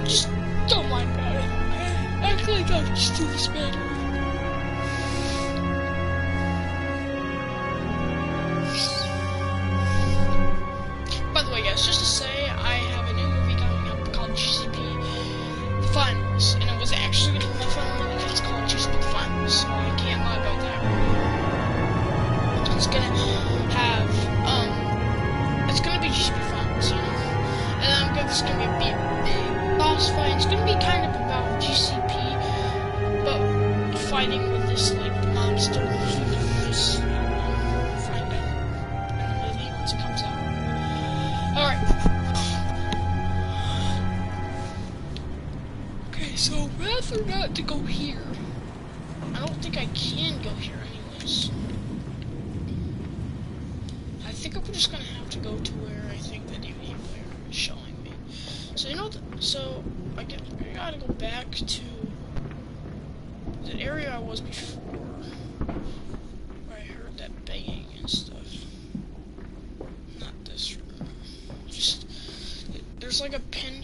Just don't mind about it. I feel like I'll just do this better. By the way, guys, just to say, I have a new movie coming up called GCP The Finals, and it was actually going to be my final movie because it's called GCP The Finals, so I can't lie about that. It's gonna have, it's gonna be GCP Finals, you know, and I'm gonna, it's gonna be a big boss fight. It's gonna be kind of about GCP, but fighting with this, like, monster. Just, find out in the movie once it comes out. Alright. Okay, so rather not to go here. I don't think I can go here anyways. I think I'm just gonna have to go to where I think the DVD player is showing me. So you know, so I gotta go back to the area I was before, where I heard that banging and stuff. Not this room. Just there's like a pinball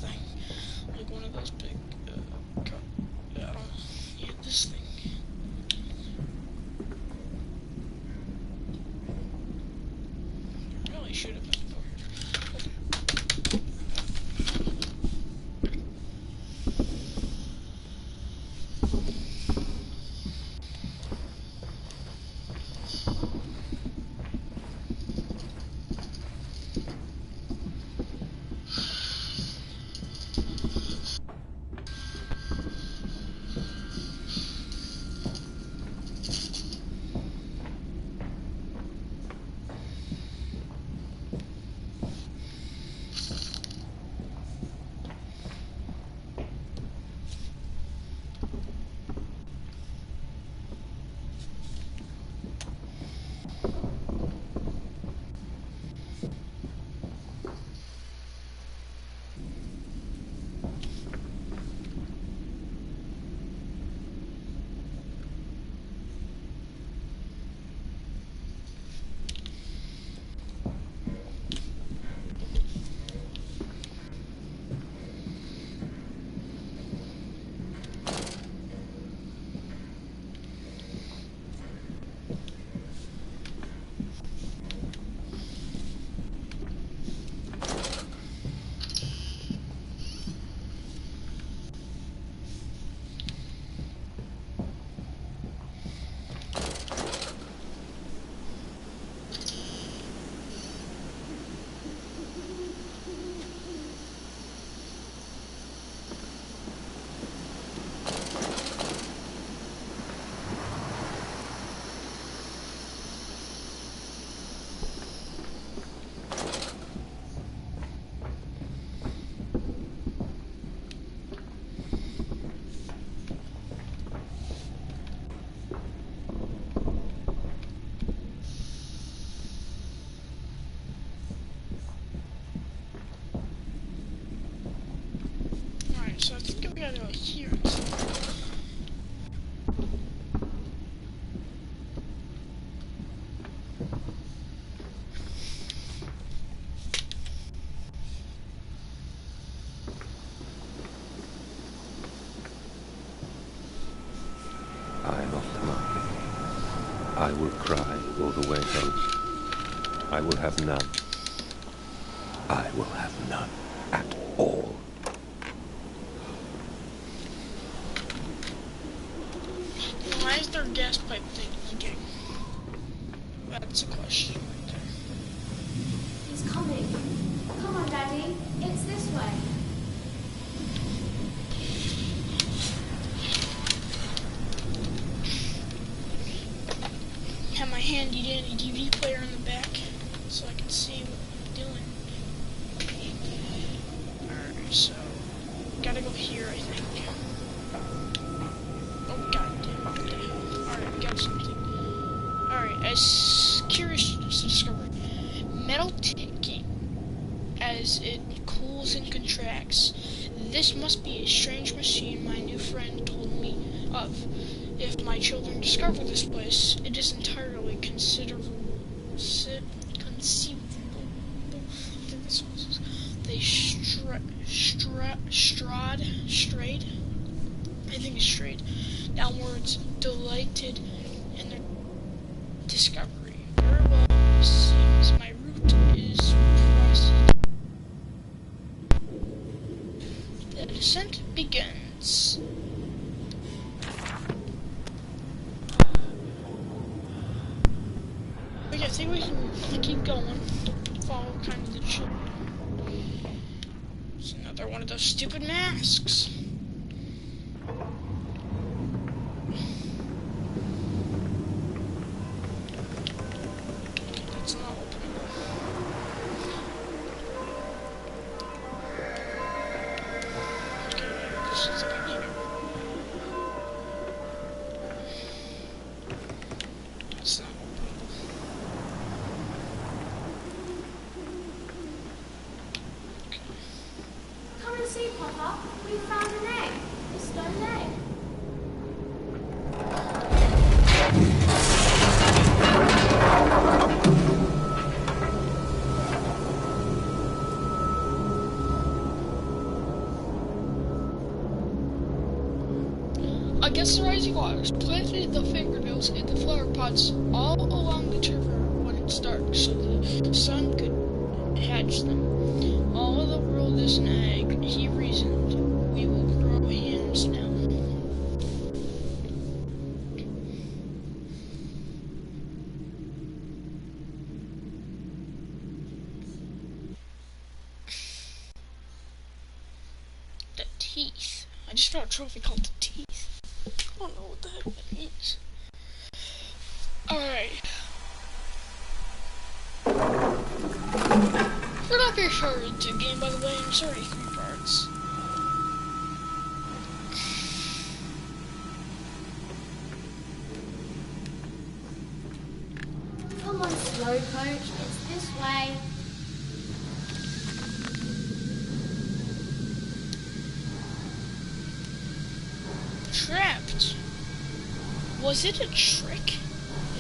thing, like one of those big. I don't know. Yeah, this thing. Really should have been over here. So I think we gotta go here. I am off to market. I will cry all the way home. I will have none. I will have none at all. Why is their gas pipe thing leaking? That's a question right there. He's coming. Come on, Daddy. It's this way. Have my handy dandy DVD player in the back so I can see what I'm doing. Alright, so gotta go here, I think. Oh god damn it. Alright, got something. Alright, as curious to discover metal ticking as it cools and contracts. This must be a strange machine my new friend told me of. If my children discover this place, it is entirely conceivable they strayed, I think it's strayed, downwards, delighted in their discovery. Very well, it seems my route is pressed. The descent begins. Okay, I think we can keep going. Follow kind of the children. It's another one of those stupid masks. Okay, that's not opening. Okay, this is good here. That's not opening. Come and see, Papa. We found an egg. A stone egg. I guess the rising waters planted the fingernails in the flower pots all along the river when it's dark, so the sun could hatch them. All the world is an egg, he reasoned. We will grow yams now. The teeth. I just found a trophy called the teeth. I don't know what the heck that means. Alright. We're not very far into the game, by the way. I'm sorry, 3 parts. Come on, slow coach. It's this way. Trapped. Was it a trick?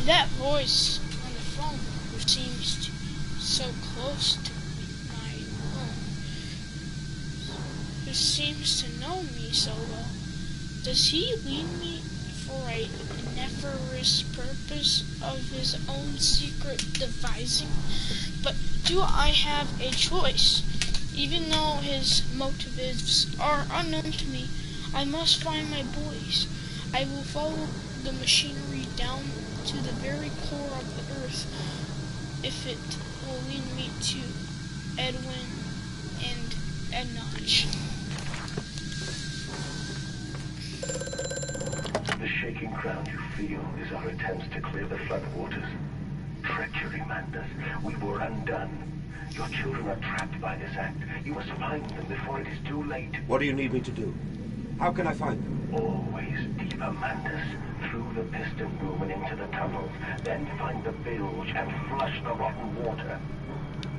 That voice on the phone who seems to be so close to my own, who seems to know me so well, does he lead me for a nefarious purpose of his own secret devising? But do I have a choice? Even though his motives are unknown to me, I must find my boys. I will follow the machinery down to the very core of the earth if it will lead me to Edwin and Ednotch. The shaking ground you feel is our attempts to clear the floodwaters. Treachery, Mandas. We were undone. Your children are trapped by this act. You must find them before it is too late. What do you need me to do? How can I find them? Always deeper, Mandas. Through the piston room and into the tunnels. Then find the bilge and flush the rotten water.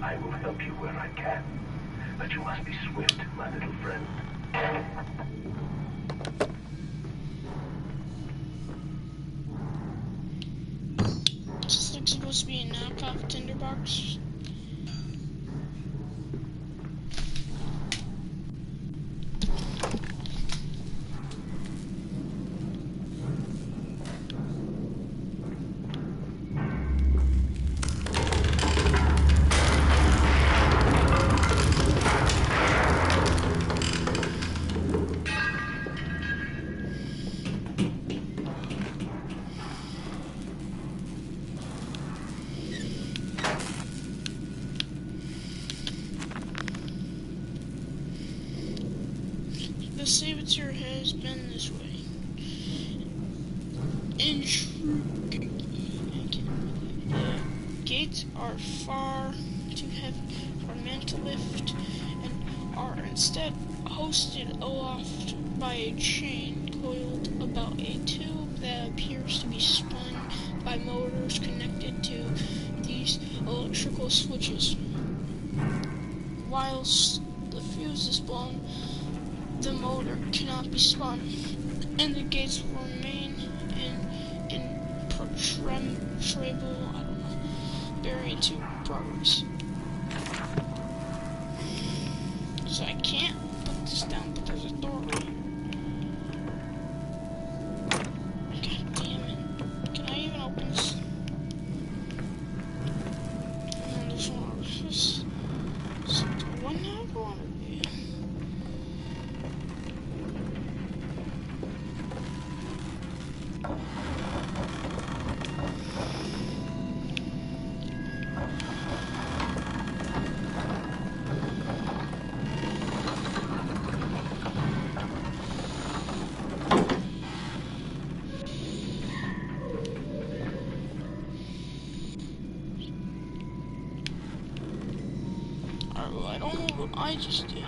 I will help you where I can. But you must be swift, my little friend. This looks supposed to be a knockoff tinderbox. The saboteur has been this way. Intriguing. The gates are far too heavy for men to lift and are instead hosted aloft by a chain coiled about a tube that appears to be spun by motors connected to these electrical switches. Whilst the fuse is blown, the motor cannot be spun, and the gates will remain in bearing to progress. So I can't put this down, but there's a door right here. God damn it. Can I even open this? No, there's no this. So, what now I want to be? Well, I don't know what I just did.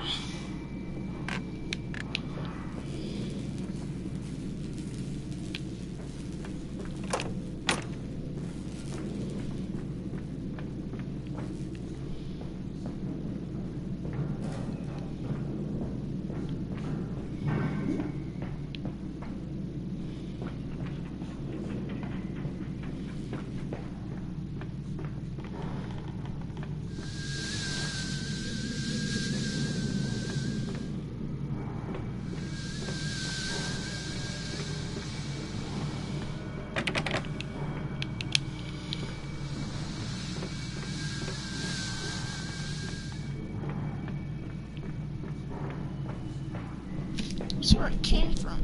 That's where it came from.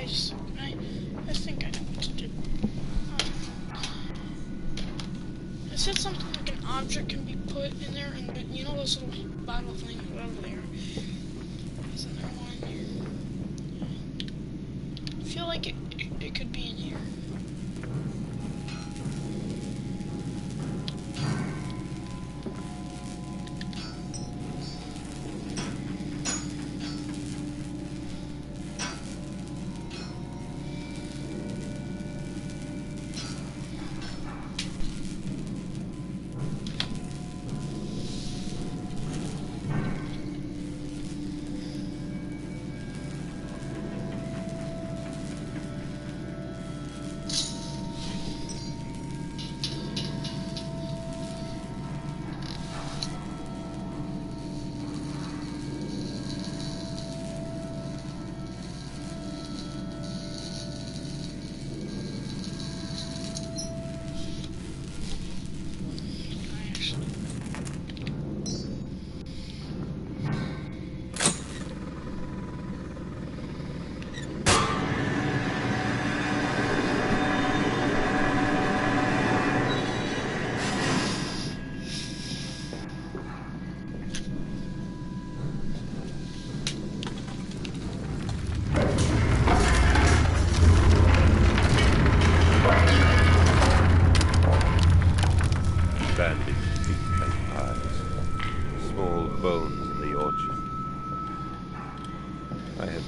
I think I know what to do. It said something like an object can be put in there, and you know those little bottle things, whatever they are. Isn't there one? I feel like it could be in here.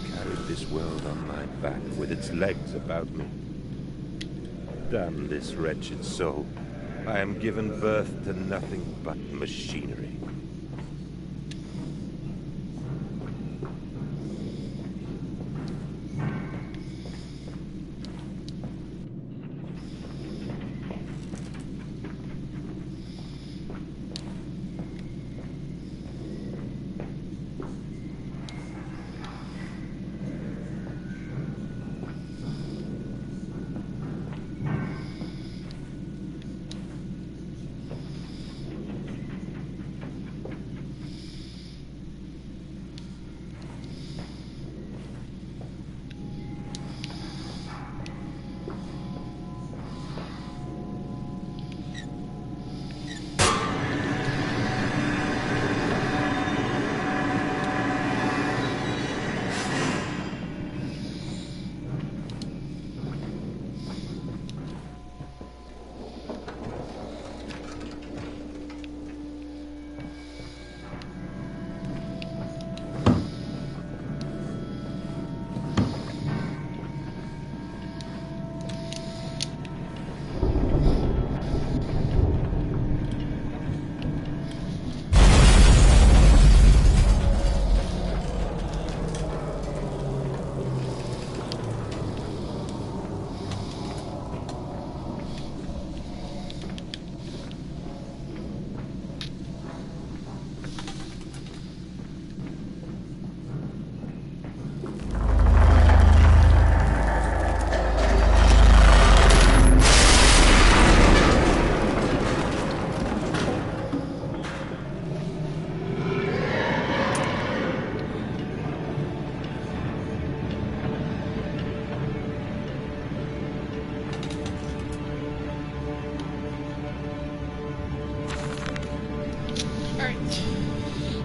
I've carried this world on my back with its legs about me. Damn this wretched soul. I am given birth to nothing but machinery.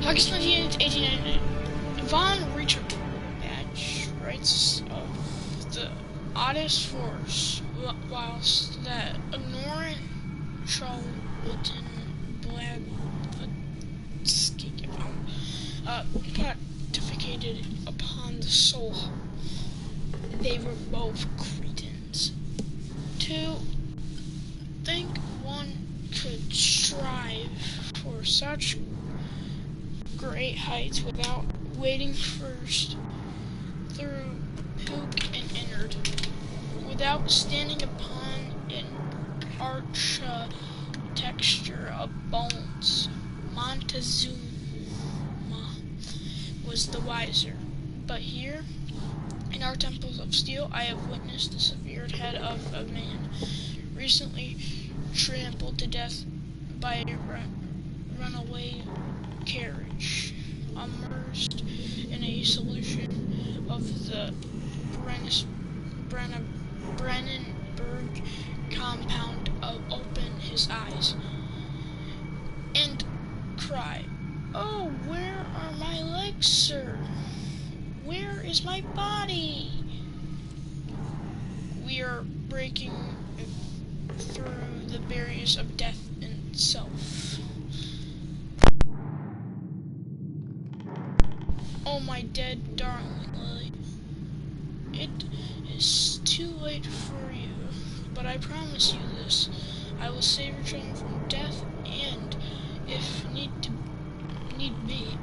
August 19th, 1899. Von Richard Batch writes of the oddest force, whilst that ignorant charlatan Blavatsky pontificated upon the soul. They were both cretins. To think one could strive for such great heights without wading first through puke and innard, without standing upon an architecture of bones. Montezuma was the wiser. But here, in our temples of steel, I have witnessed the severed head of a man, recently trampled to death by a runaway carriage, immersed in a solution of the Brennenberg compound, open his eyes and cry, "Oh, where are my legs, sir? Where is my body?" We are breaking through the barriers of death itself. Oh, my dead darling Lily, it is too late for you, but I promise you this: I will save your children from death, and if need be,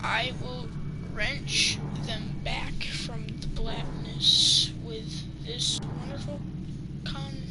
I will wrench them back from the blackness with this wonderful concoction.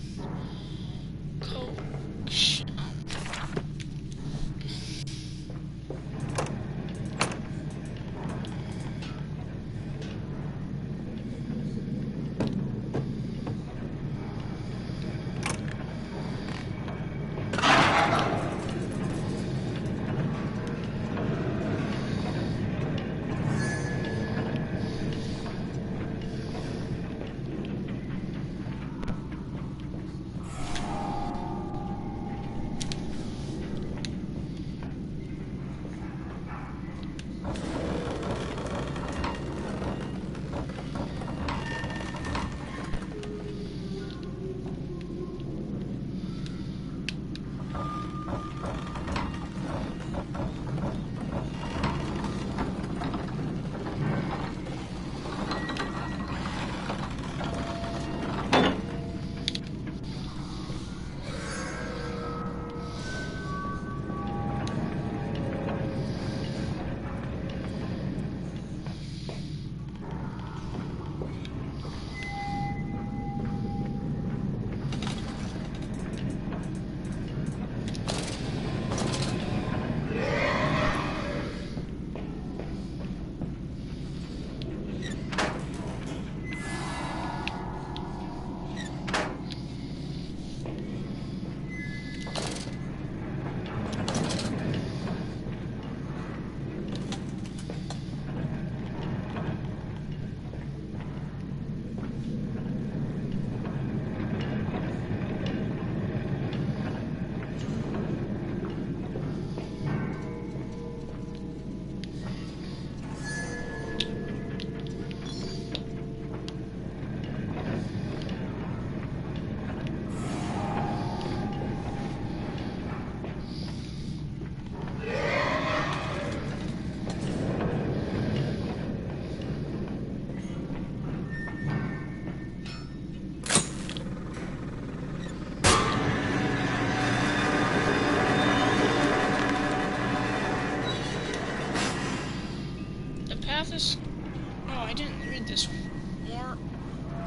I didn't read this one. More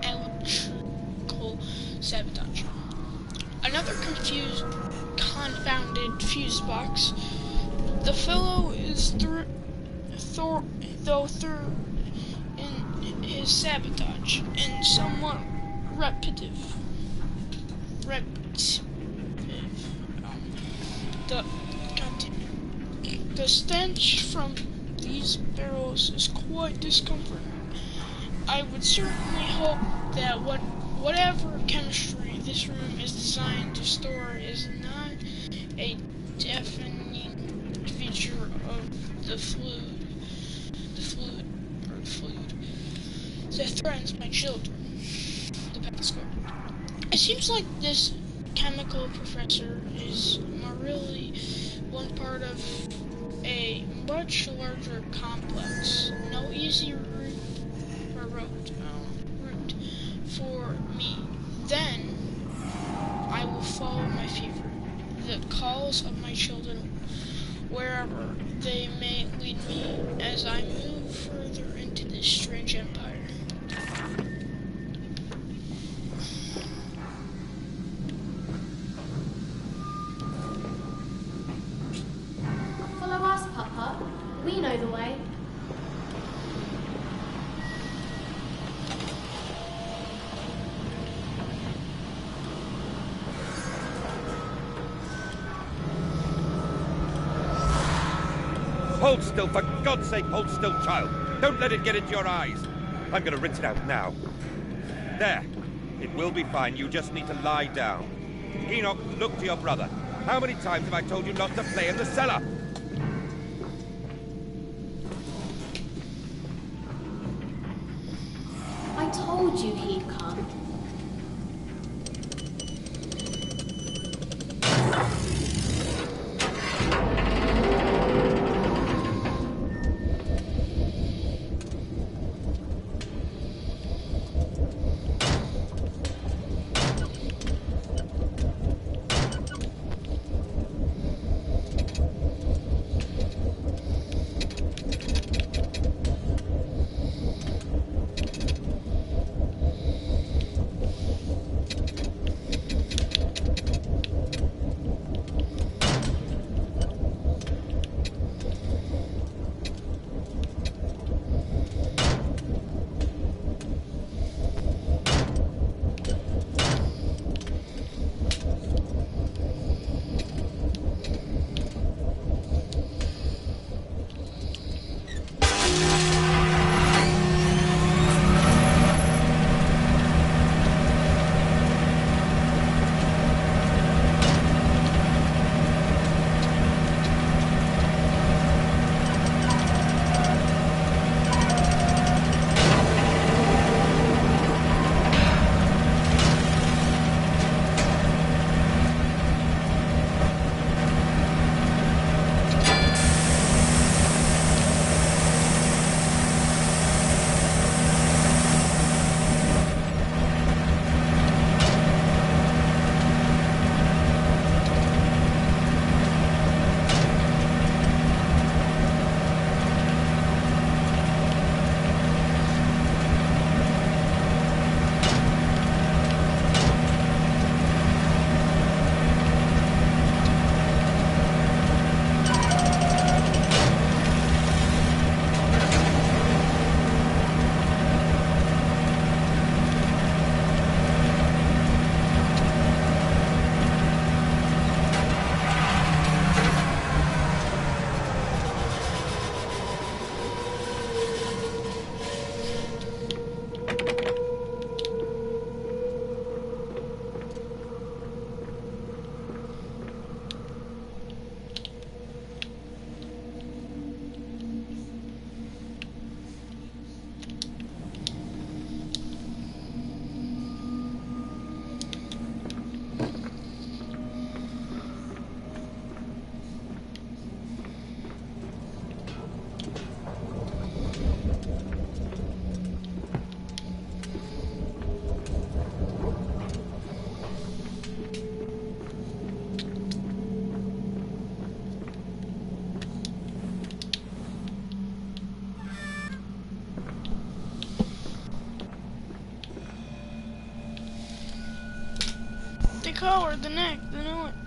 electrical sabotage. Another confounded fuse box. The fellow is through in his sabotage and somewhat repetitive. The stench from these barrels is quite discomforting. I would certainly hope that whatever chemistry this room is designed to store is not a defining feature of the fluid that threatens my children. The Petascope. It seems like this chemical professor is really one part of a much larger complex. No easy route for me. Then I will follow my fever, the calls of my children, wherever they may lead me as I move further into this strange empire. Follow us, Papa. We know the way. Hold still, for God's sake, hold still, child. Don't let it get into your eyes. I'm gonna rinse it out now. There. It will be fine. You just need to lie down. Enoch, look to your brother. How many times have I told you not to play in the cellar? I told you he'd come. collar, the neck,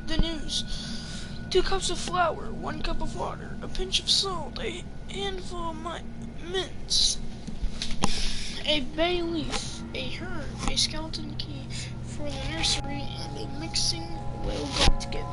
the news. 2 cups of flour, 1 cup of water, a pinch of salt, a handful of mince, a bay leaf, a herb, a skeleton key for the nursery, and a mixing will go together.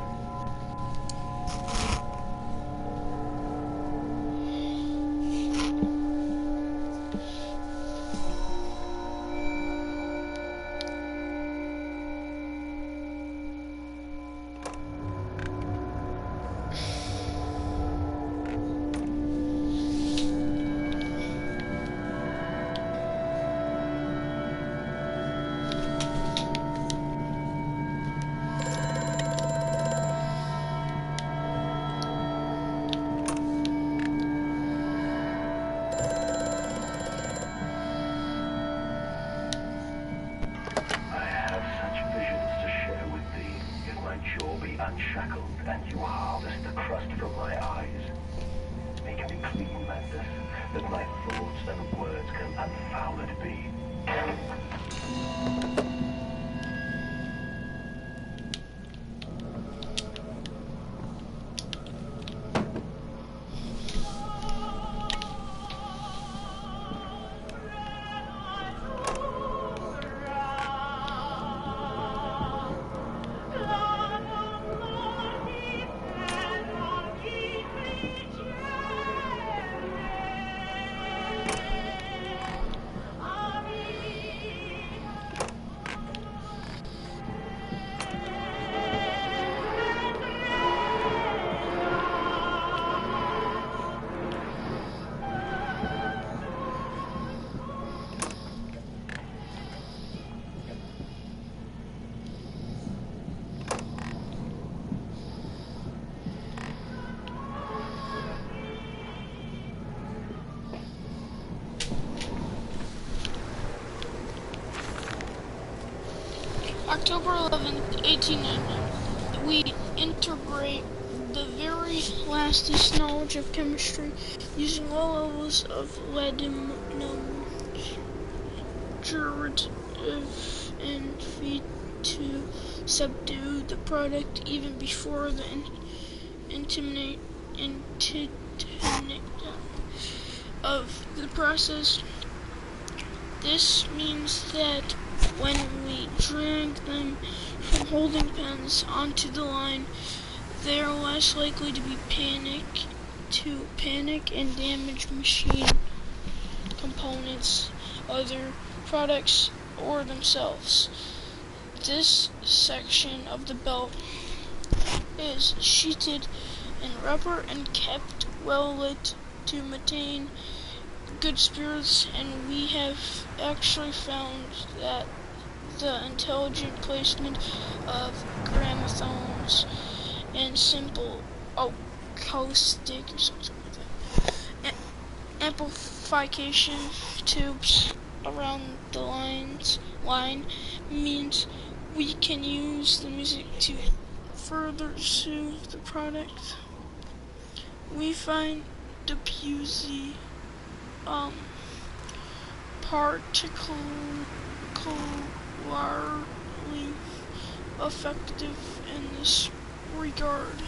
Unshackled, and you harvest the crust from my eyes. Make me clean, Mantis, that my thoughts and words can unfouled be. October 11th, 1890. We integrate the very lastest knowledge of chemistry using low levels of leadinum, derivative, and feed to subdue the product even before the intimidate of the process. This means that when we drag them from holding pens onto the line, they are less likely to panic and damage machine components, other products, or themselves. This section of the belt is sheeted in rubber and kept well lit to maintain good spirits, and we have actually found that the intelligent placement of gramophones and simple acoustic or something like that amplification tubes around the line means we can use the music to further soothe the product. We find Debussy particularly effective in this regard.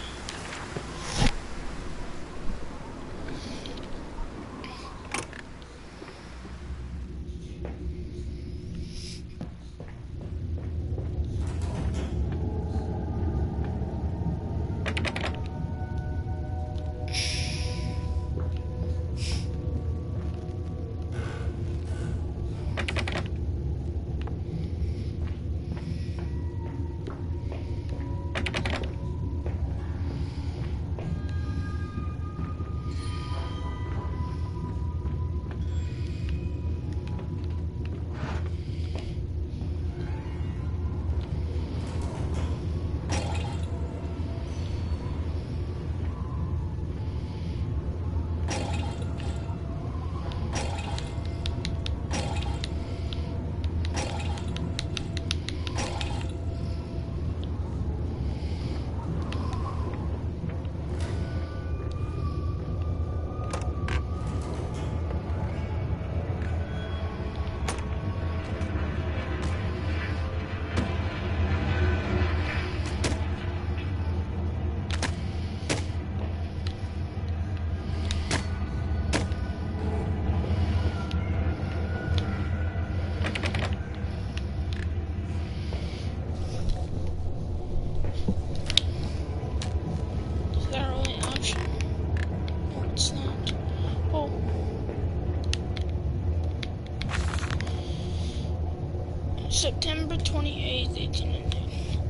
September 28th, 1890.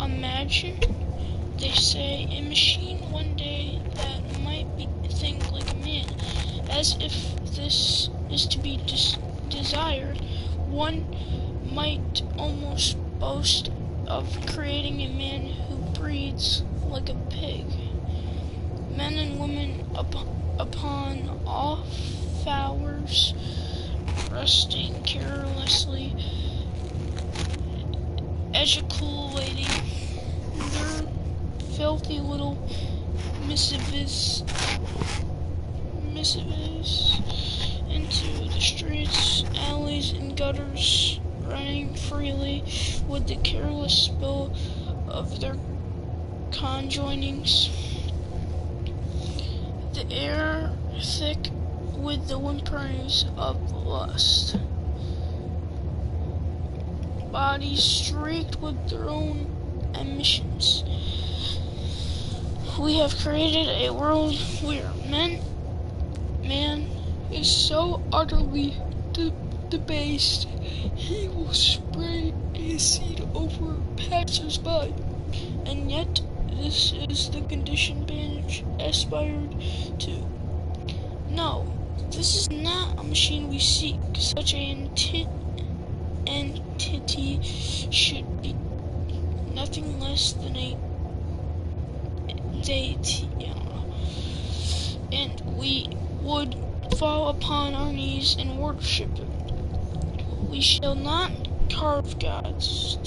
Imagine, they say, a machine one day that might think like a man. As if this is to be desired, one might almost boast of creating a man who breathes like a pig. Men and women upon off hours, resting carelessly, ejaculating their filthy little missives into the streets, alleys, and gutters, running freely with the careless spill of their conjoinings. The air thick with the whimperings of lust. Bodies streaked with their own emissions. We have created a world where man is so utterly debased, he will spray his seed over passers-by. And yet, this is the condition man aspired to. No, this is not a machine we seek. Such an entity should be nothing less than a deity, and we would fall upon our knees and worship it. We shall not carve gods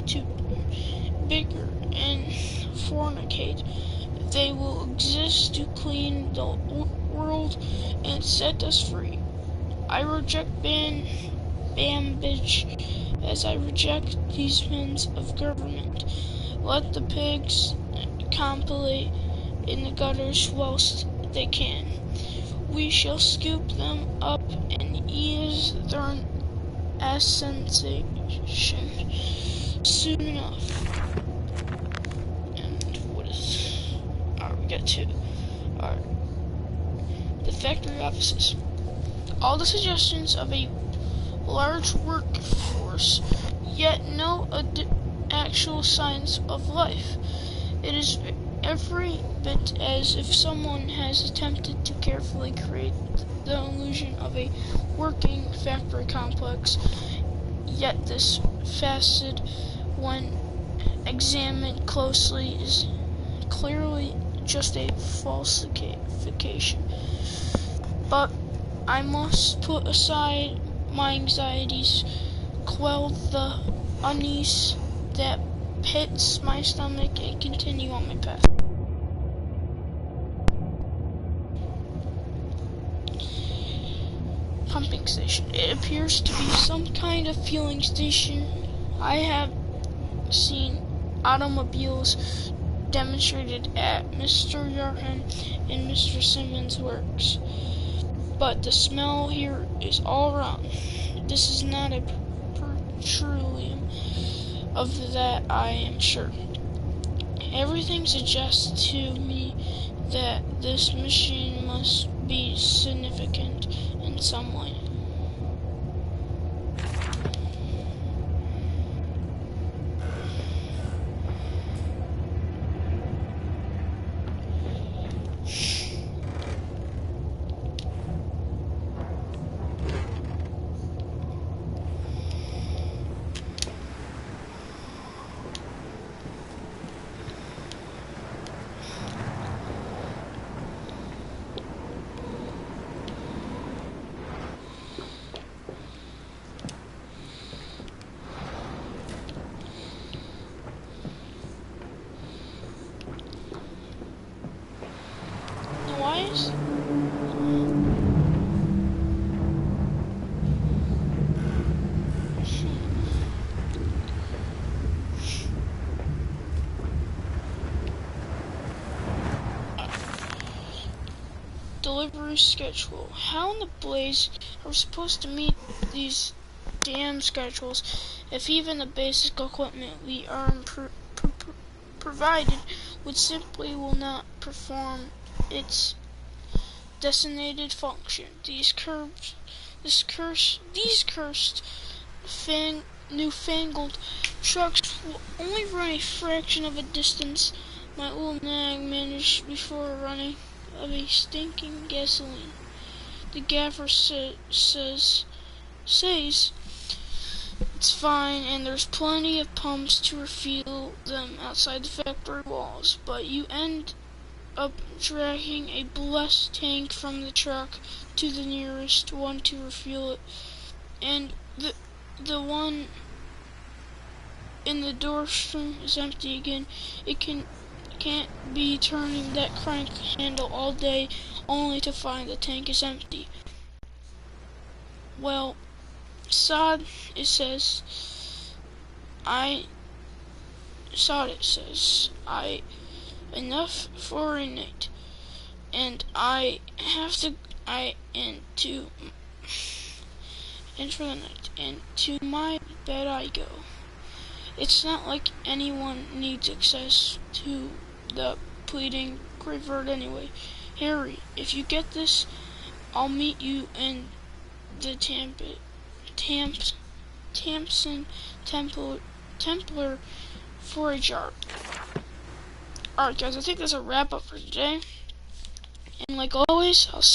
to bigger and fornicate. They will exist to clean the world and set us free. I reject bambage as I reject these means of government. Let the pigs compilate in the gutters whilst they can. We shall scoop them up and ease their ascension soon enough. And what is... Alright, we got two. Alright. The factory offices. All the suggestions of a large workforce, yet no actual signs of life. It is every bit as if someone has attempted to carefully create the illusion of a working factory complex, yet this facade, when examined closely, is clearly just a falsification. But I must put aside my anxieties, quell the unease that pits my stomach, and continue on my path. Pumping station. It appears to be some kind of fueling station. I have seen automobiles demonstrated at Mr. Yarhan and Mr. Simmons' works, but the smell here is all wrong. This is not a petroleum, of that I am sure. Everything suggests to me that this machine must be significant in some way. Wise? Delivery schedule. How in the blaze are we supposed to meet these damn schedules if even the basic equipment we are provided with simply will not perform its designated function? These cursed newfangled trucks will only run a fraction of a distance my old nag managed before running of a stinking gasoline. The gaffer says it's fine, and there's plenty of pumps to refuel them outside the factory walls, but you end up dragging a blessed tank from the truck to the nearest one to refuel it, and the one in the doorstrom is empty again. It can't be turning that crank handle all day only to find the tank is empty. Well, Sod, it says, enough for a night, and for the night, and to my bed I go. It's not like anyone needs access to the pleading graveyard anyway. Harry, if you get this, I'll meet you in the Tamsin Templar for a jar. Alright guys, I think that's a wrap up for today. And like always, I'll see